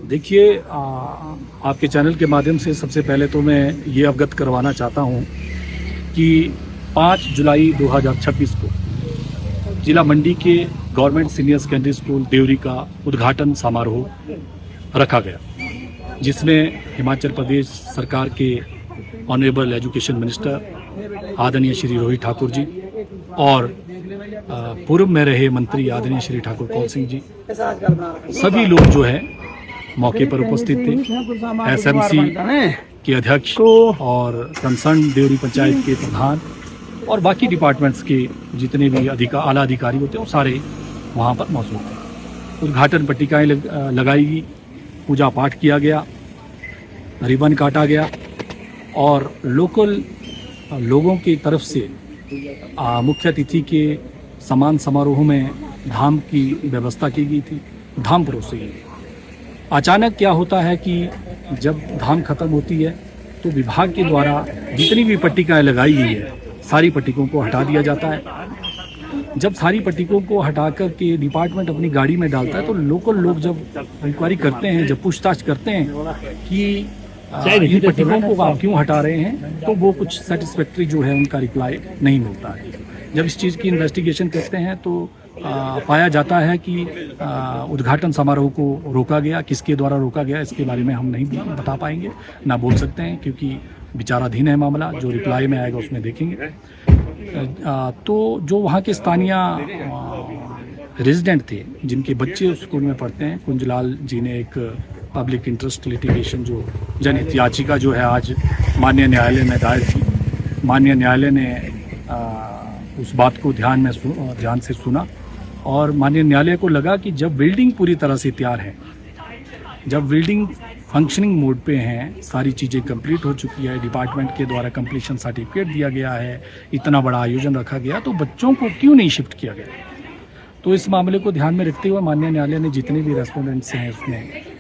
देखिए, आपके चैनल के माध्यम से सबसे पहले तो मैं ये अवगत करवाना चाहता हूँ कि 5 जुलाई 2026 को जिला मंडी के government senior secondary school Deori का उद्घाटन समारोह रखा गया, जिसमें हिमाचल प्रदेश सरकार के ऑनरेबल एजुकेशन मिनिस्टर आदरणीय श्री रोहित ठाकुर जी और पूर्व में रहे मंत्री आदरणीय श्री ठाकुर कौल सिंह जी, सभी लोग जो है मौके पर उपस्थित थे। एसएमसी के अध्यक्ष और कंसर्न देवरी पंचायत के प्रधान और बाकी डिपार्टमेंट्स के जितने भी आला अधिकारी होते हैं वो सारे वहाँ पर मौजूद थे। उद्घाटन पट्टिकाएँ लगाई गई, पूजा पाठ किया गया, रिबन काटा गया और लोकल लोगों की तरफ से मुख्य अतिथि के समान समारोह में धाम की व्यवस्था की गई थी, धाम परोसी गई। अचानक क्या होता है कि जब धाम खत्म होती है तो विभाग के द्वारा जितनी भी पट्टिकाएँ लगाई गई है सारी पट्टिकों को हटा दिया जाता है। जब सारी पट्टिकों को हटा कर के डिपार्टमेंट अपनी गाड़ी में डालता है तो लोकल लोग जब इंक्वायरी करते हैं, जब पूछताछ करते हैं कि इन पट्टिकों को आप क्यों हटा रहे हैं, तो वो कुछ सेटिस्फैक्ट्री जो है उनका रिप्लाई नहीं मिलता है। जब इस चीज़ की इन्वेस्टिगेशन करते हैं तो पाया जाता है कि उद्घाटन समारोह को रोका गया। किसके द्वारा रोका गया इसके बारे में हम नहीं बता पाएंगे, ना बोल सकते हैं, क्योंकि विचाराधीन है मामला। जो रिप्लाई में आएगा उसमें देखेंगे। तो जो वहाँ के स्थानीय रेजिडेंट थे जिनके बच्चे स्कूल में पढ़ते हैं, कुंजलाल जी ने एक पब्लिक इंटरेस्ट लिटिगेशन जो जनहित याचिका जो है आज माननीय न्यायालय में दायर की। माननीय न्यायालय ने उस बात को ध्यान से सुना और माननीय न्यायालय को लगा कि जब बिल्डिंग पूरी तरह से तैयार है, जब बिल्डिंग फंक्शनिंग मोड पे हैं, सारी चीज़ें कंप्लीट हो चुकी है, डिपार्टमेंट के द्वारा कंप्लीशन सर्टिफिकेट दिया गया है, इतना बड़ा आयोजन रखा गया, तो बच्चों को क्यों नहीं शिफ्ट किया गया। तो इस मामले को ध्यान में रखते हुए माननीय न्यायालय ने जितने भी रेस्पोंडेंट्स हैं उसमें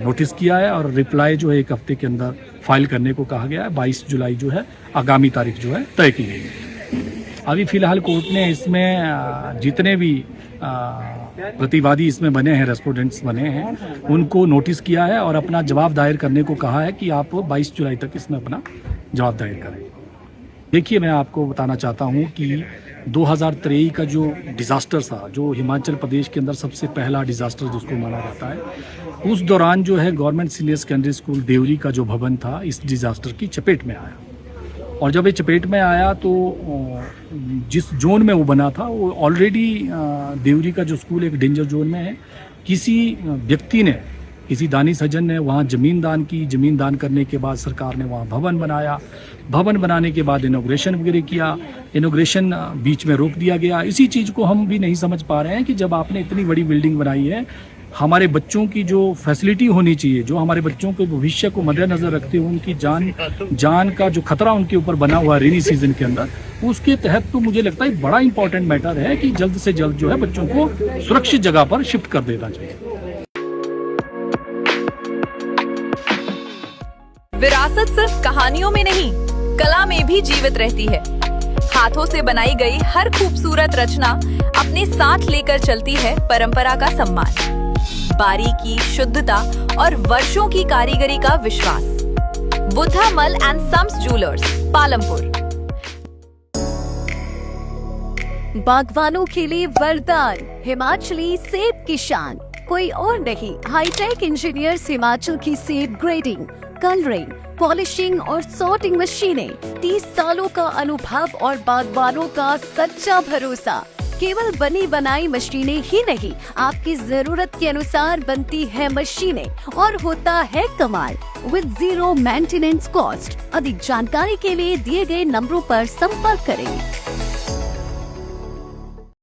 नोटिस किया है और रिप्लाई जो है 1 हफ्ते के अंदर फाइल करने को कहा गया है। 22 जुलाई जो है आगामी तारीख जो है तय की गई है। अभी फ़िलहाल कोर्ट ने इसमें जितने भी प्रतिवादी इसमें बने हैं, रेस्पोंडेंट्स बने हैं, उनको नोटिस किया है और अपना जवाब दायर करने को कहा है कि आप 22 जुलाई तक इसमें अपना जवाब दायर करें। देखिए, मैं आपको बताना चाहता हूँ कि 2023 का जो डिज़ास्टर था, जो हिमाचल प्रदेश के अंदर सबसे पहला डिज़ास्टर जिसको माना जाता है, उस दौरान जो है government senior secondary school Deori का जो भवन था इस डिज़ास्टर की चपेट में आया। और जब ये चपेट में आया तो जिस जोन में वो बना था वो ऑलरेडी देवरी का जो स्कूल एक डेंजर जोन में है। किसी व्यक्ति ने, किसी दानी सज्जन ने वहाँ ज़मीन दान की। ज़मीन दान करने के बाद सरकार ने वहाँ भवन बनाया। भवन बनाने के बाद इनॉग्रेशन वगैरह किया। इनॉग्रेशन बीच में रोक दिया गया। इसी चीज़ को हम भी नहीं समझ पा रहे हैं कि जब आपने इतनी बड़ी बिल्डिंग बनाई है, हमारे बच्चों की जो फैसिलिटी होनी चाहिए, जो हमारे बच्चों के भविष्य को मद्देनज़र रखते हुए उनकी जान का जो खतरा उनके ऊपर बना हुआ है रेनी सीजन के अंदर, उसके तहत तो मुझे लगता है बड़ा इंपॉर्टेंट मैटर है कि जल्द से जल्द जो है बच्चों को सुरक्षित जगह पर शिफ्ट कर देना चाहिए। विरासत सिर्फ कहानियों में नहीं, कला में भी जीवित रहती है। हाथों से बनाई गई हर खूबसूरत रचना अपने साथ लेकर चलती है परंपरा का सम्मान, बारीकी, शुद्धता और वर्षों की कारीगरी का विश्वास। बुद्धा मल एंड सम्स ज्वेलर्स, पालमपुर। बागवानों के लिए वरदान, हिमाचली सेब की शान। कोई और नहीं, हाईटेक इंजीनियर्स हिमाचल की सेब ग्रेडिंग, कलरिंग, पॉलिशिंग और सॉर्टिंग मशीनें। 30 सालों का अनुभव और बागवानों का सच्चा भरोसा। केवल बनी बनाई मशीनें ही नहीं, आपकी जरूरत के अनुसार बनती है मशीनें और होता है कमाल, विद 0 मेंटेनेंस कॉस्ट। अधिक जानकारी के लिए दिए गए नंबरों पर संपर्क करें।